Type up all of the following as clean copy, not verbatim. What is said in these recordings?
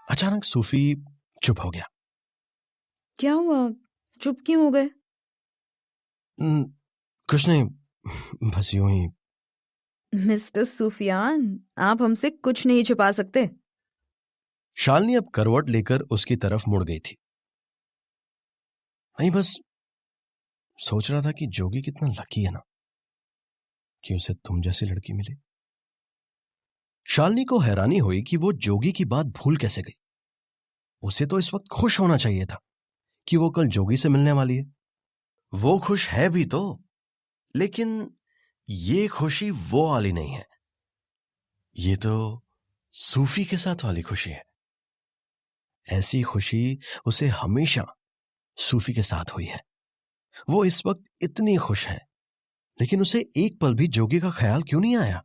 अचानक सूफी चुप हो गया। क्या हुआ? चुप क्यों हो गए? कुछ नहीं, बस यूं ही। मिस्टर सुफियान, आप हमसे कुछ नहीं छुपा सकते। शालिनी अब करवट लेकर उसकी तरफ मुड़ गई थी। नहीं, बस सोच रहा था कि जोगी कितना लकी है ना कि उसे तुम जैसी लड़की मिली। शालिनी को हैरानी हुई कि वो जोगी की बात भूल कैसे गई। उसे तो इस वक्त खुश होना चाहिए था कि वो कल जोगी से मिलने वाली है। वो खुश है भी तो, लेकिन ये खुशी वो वाली नहीं है। ये तो सूफी के साथ वाली खुशी है। ऐसी खुशी उसे हमेशा सूफी के साथ हुई है। वो इस वक्त इतनी खुश है, लेकिन उसे एक पल भी जोगी का ख्याल क्यों नहीं आया?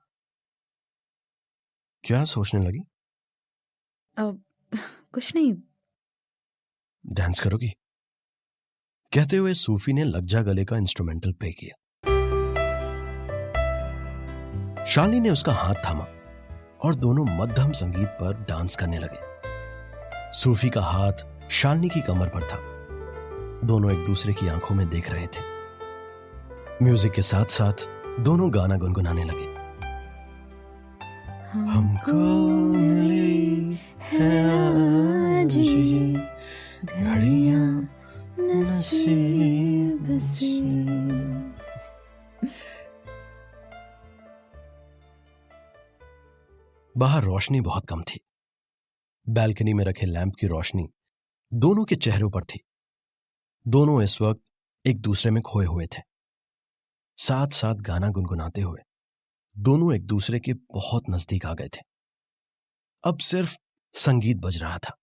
क्या सोचने लगी? कुछ नहीं। डांस करोगी? कहते हुए सूफी ने लग जा गले का इंस्ट्रूमेंटल प्ले किया। शालिनी ने उसका हाथ थामा और दोनों मध्यम संगीत पर डांस करने लगे। सूफी का हाथ शालिनी की कमर पर था। दोनों एक दूसरे की आंखों में देख रहे थे। म्यूजिक के साथ साथ दोनों गाना गुनगुनाने लगे। हमको मिली है आज ये घड़ियां नसीब से। बाहर रोशनी बहुत कम थी। बैल्कनी में रखे लैंप की रोशनी दोनों के चेहरों पर थी। दोनों इस वक्त एक दूसरे में खोए हुए थे। साथ साथ गाना गुनगुनाते हुए दोनों एक दूसरे के बहुत नजदीक आ गए थे। अब सिर्फ संगीत बज रहा था।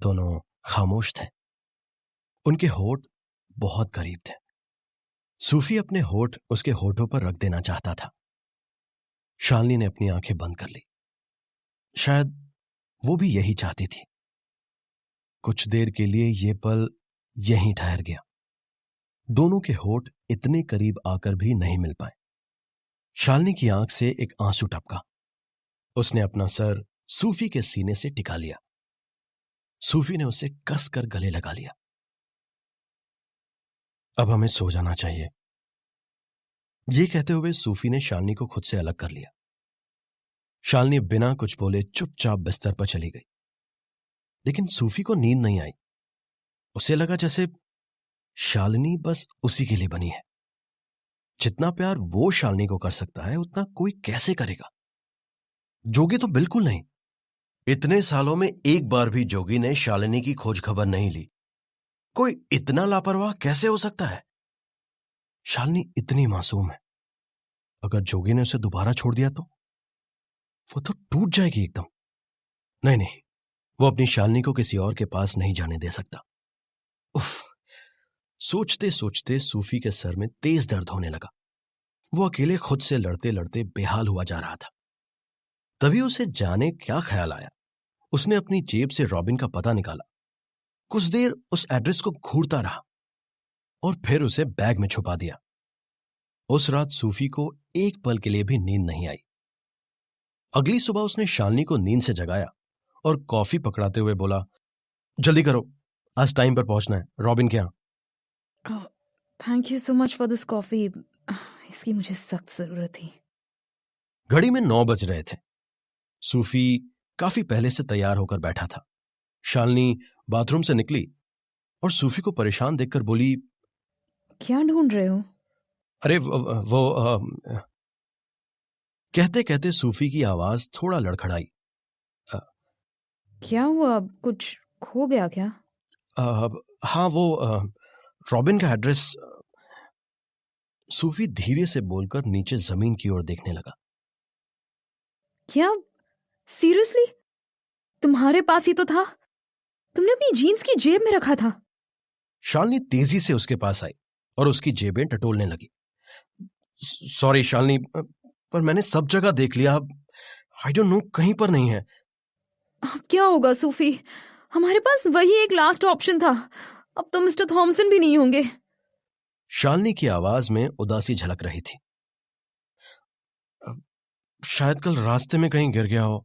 दोनों खामोश थे। उनके होठ बहुत करीब थे। सूफी अपने होठ उसके होठों पर रख देना चाहता था। शालिनी ने अपनी आंखें बंद कर ली। शायद वो भी यही चाहती थी। कुछ देर के लिए यह पल यहीं ठहर गया। दोनों के होठ इतने करीब आकर भी नहीं मिल पाए। शालिनी की आंख से एक आंसू टपका। उसने अपना सर सूफी के सीने से टिका लिया। सूफी ने उसे कसकर गले लगा लिया। अब हमें सो जाना चाहिए, ये कहते हुए सूफी ने शालिनी को खुद से अलग कर लिया। शालिनी बिना कुछ बोले चुपचाप बिस्तर पर चली गई। लेकिन सूफी को नींद नहीं आई। उसे लगा जैसे शालिनी बस उसी के लिए बनी है। जितना प्यार वो शालिनी को कर सकता है, उतना कोई कैसे करेगा? जोगी तो बिल्कुल नहीं। इतने सालों में एक बार भी जोगी ने शालिनी की खोज खबर नहीं ली। कोई इतना लापरवाह कैसे हो सकता है? शालिनी इतनी मासूम है। अगर जोगी ने उसे दोबारा छोड़ दिया तो वो तो टूट जाएगी एकदम। नहीं नहीं, वो अपनी शालिनी को किसी और के पास नहीं जाने दे सकता। उफ! सोचते सोचते सूफी के सर में तेज दर्द होने लगा। वो अकेले खुद से लड़ते लड़ते बेहाल हुआ जा रहा था। तभी उसे जाने क्या ख्याल आया। उसने अपनी जेब से रॉबिन का पता निकाला। कुछ देर उस एड्रेस को घूरता रहा और फिर उसे बैग में छुपा दिया। उस रात सूफी को एक पल के लिए भी नींद नहीं आई। अगली सुबह उसने शालिनी को नींद से जगाया और कॉफी पकड़ाते हुए बोला, जल्दी करो, आज टाइम पर पहुंचना है रॉबिन के यहां। Thank you so much for this coffee. इसकी मुझे सख्त जरूरत थी। घड़ी में 9 बज रहे थे। सूफी काफी पहले से तैयार होकर बैठा था। शालिनी बाथरूम से निकली और सूफी को परेशान देखकर बोली, क्या ढूंढ रहे हो? अरे वो कहते कहते सूफी की आवाज थोड़ा लड़खड़ाई। क्या हुआ? कुछ खो गया क्या? हाँ, वो रॉबिन का एड्रेस। सूफी धीरे से बोलकर नीचे जमीन की ओर देखने लगा। क्या? सीरियसली? तुम्हारे पास ही तो था। तुमने अपनी जीन्स की जेब में रखा था। शालिनी तेजी से उसके पास आई और उसकी जेबें टटोलने लगी। सॉरी शालिनी, पर मैंने सब जगह देख लिया। आई डोंट नो, कहीं पर नहीं है। अब क्या होगा सूफी? हमारे पास वही एक लास्ट ऑप्शन था। अब तो मिस्टर थॉमसन भी नहीं होंगे। शालिनी की आवाज में उदासी झलक रही थी। शायद कल रास्ते में कहीं गिर गया हो।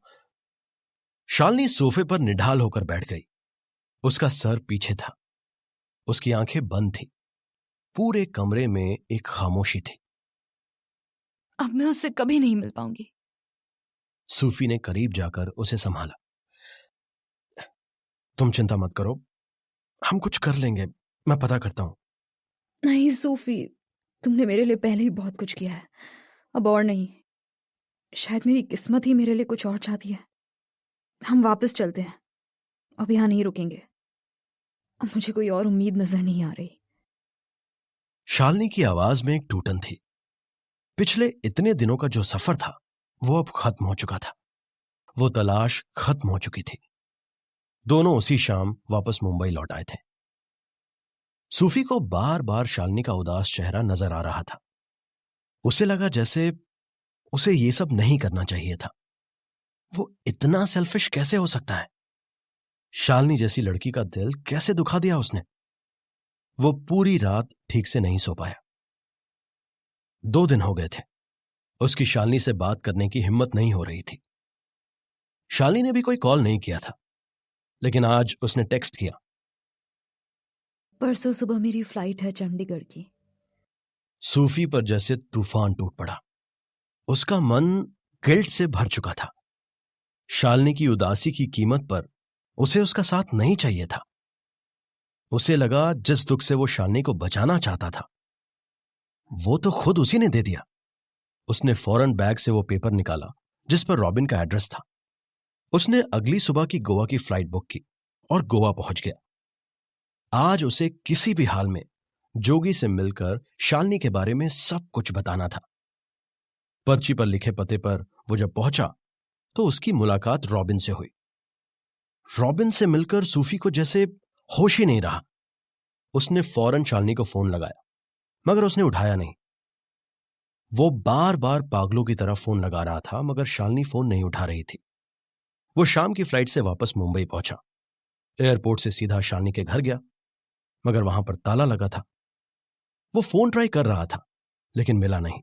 शालिनी सोफे पर निढाल होकर बैठ गई। उसका सर पीछे था, उसकी आंखें बंद थी। पूरे कमरे में एक खामोशी थी। अब मैं उससे कभी नहीं मिल पाऊंगी। सूफी ने करीब जाकर उसे संभाला। तुम चिंता मत करो, हम कुछ कर लेंगे, मैं पता करता हूं। नहीं सूफी, तुमने मेरे लिए पहले ही बहुत कुछ किया है, अब और नहीं। शायद मेरी किस्मत ही मेरे लिए कुछ और चाहती है। हम वापस चलते हैं, अब यहां नहीं रुकेंगे। अब मुझे कोई और उम्मीद नजर नहीं आ रही। शालिनी की आवाज में एक टूटन थी। पिछले इतने दिनों का जो सफर था वो अब खत्म हो चुका था। वो तलाश खत्म हो चुकी थी। दोनों उसी शाम वापस मुंबई लौट आए थे। सूफी को बार बार शालिनी का उदास चेहरा नजर आ रहा था। उसे लगा जैसे उसे ये सब नहीं करना चाहिए था। वो इतना सेल्फिश कैसे हो सकता है? शालिनी जैसी लड़की का दिल कैसे दुखा दिया उसने? वो पूरी रात ठीक से नहीं सो पाया। 2 दिन हो गए थे। उसकी शालिनी से बात करने की हिम्मत नहीं हो रही थी। शालिनी ने भी कोई कॉल नहीं किया था, लेकिन आज उसने टेक्स्ट किया। परसों सुबह मेरी फ्लाइट है चंडीगढ़ की। सूफी पर जैसे तूफान टूट पड़ा। उसका मन गिल्ट से भर चुका था। शालिनी की उदासी की कीमत पर उसे उसका साथ नहीं चाहिए था। उसे लगा जिस दुख से वो शालिनी को बचाना चाहता था वो तो खुद उसी ने दे दिया। उसने फौरन बैग से वो पेपर निकाला जिस पर रॉबिन का एड्रेस था। उसने अगली सुबह की गोवा की फ्लाइट बुक की और गोवा पहुंच गया। आज उसे किसी भी हाल में जोगी से मिलकर शालिनी के बारे में सब कुछ बताना था। पर्ची पर लिखे पते पर वो जब पहुंचा तो उसकी मुलाकात रॉबिन से हुई। रॉबिन से मिलकर सूफी को जैसे होश ही नहीं रहा। उसने फौरन शालिनी को फोन लगाया, मगर उसने उठाया नहीं। वो बार बार पागलों की तरह फोन लगा रहा था, मगर शालिनी फोन नहीं उठा रही थी। वो शाम की फ्लाइट से वापस मुंबई पहुंचा। एयरपोर्ट से सीधा शालिनी के घर गया, मगर वहां पर ताला लगा था। वो फोन ट्राई कर रहा था, लेकिन मिला नहीं।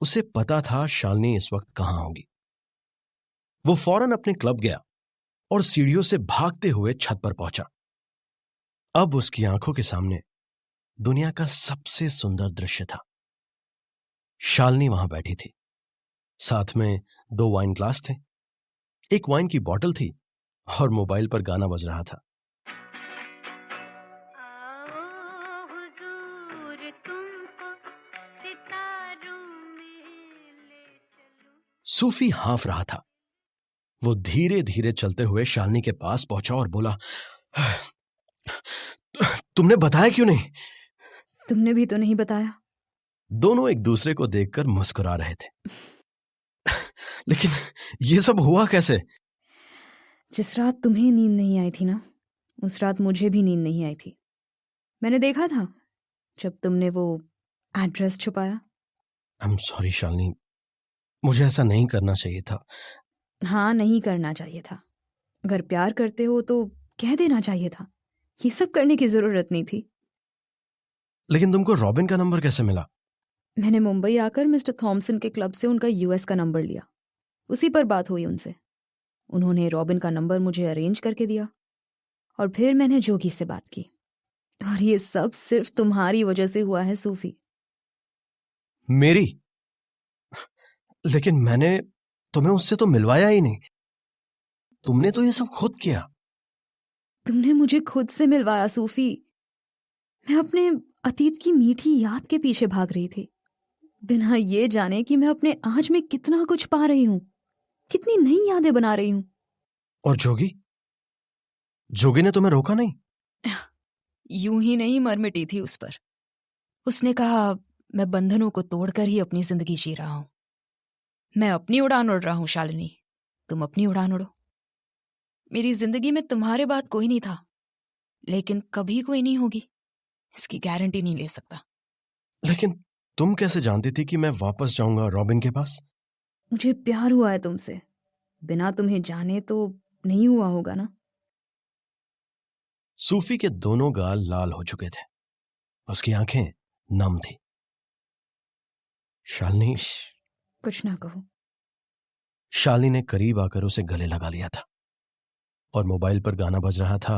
उसे पता था शालिनी इस वक्त कहां होगी। वो फौरन अपने क्लब गया और सीढ़ियों से भागते हुए छत पर पहुंचा। अब उसकी आंखों के सामने दुनिया का सबसे सुंदर दृश्य था। शालिनी वहां बैठी थी। साथ में 2 वाइन ग्लास थे, एक वाइन की बोतल थी और मोबाइल पर गाना बज रहा था। सूफी हाँफ रहा था। वो धीरे धीरे चलते हुए शालिनी के पास पहुंचा और बोला, तुमने बताया क्यों नहीं? तुमने भी तो नहीं बताया। दोनों एक दूसरे को देखकर मुस्कुरा रहे थे। लेकिन ये सब हुआ कैसे? जिस रात तुम्हें नींद नहीं आई थी ना, उस रात मुझे भी नींद नहीं आई थी। मैंने देखा था जब तुमने वो एड्रेस छुपाया। आई एम सॉरी शालिनी, मुझे ऐसा नहीं करना चाहिए था। हाँ, नहीं करना चाहिए था। अगर प्यार करते हो तो कह देना चाहिए था। ये सब करने की जरूरत नहीं थी। लेकिन तुमको रॉबिन का नंबर कैसे मिला? मैंने मुंबई आकर मिस्टर थॉमसन के क्लब से उनका यूएस का नंबर लिया। उसी पर बात हुई उनसे। उन्होंने रॉबिन का नंबर मुझे अरेंज करके दिया और फिर मैंने जोगी से बात की। और ये सब सिर्फ तुम्हारी वजह से हुआ है सूफी। मेरी? लेकिन मैंने तुम्हें उससे तो मिलवाया ही नहीं। तुमने तो ये सब खुद किया। तुमने मुझे खुद से मिलवाया सूफी। मैं अपने अतीत की मीठी याद के पीछे भाग रही थी, बिना ये जाने कि मैं अपने आज में कितना कुछ पा रही हूं, कितनी नई यादें बना रही हूं। और जोगी? जोगी ने तुम्हें रोका नहीं? यूं ही नहीं मर मिटी थी उस पर। उसने कहा मैं बंधनों को तोड़कर ही अपनी जिंदगी जी रहा हूं। मैं अपनी उड़ान उड़ रहा हूं शालिनी, तुम अपनी उड़ान उड़ो। मेरी जिंदगी में तुम्हारे बाद कोई नहीं था, लेकिन कभी कोई नहीं होगी, इसकी गारंटी नहीं ले सकता। लेकिन तुम कैसे जानती थी कि मैं वापस जाऊंगा रॉबिन के पास? मुझे प्यार हुआ है तुमसे, बिना तुम्हें जाने तो नहीं हुआ होगा ना। सूफी के दोनों गाल लाल हो चुके थे, उसकी आंखें नम थी। शालिनी, कुछ ना कहो। शालिनी ने करीब आकर उसे गले लगा लिया था। और मोबाइल पर गाना बज रहा था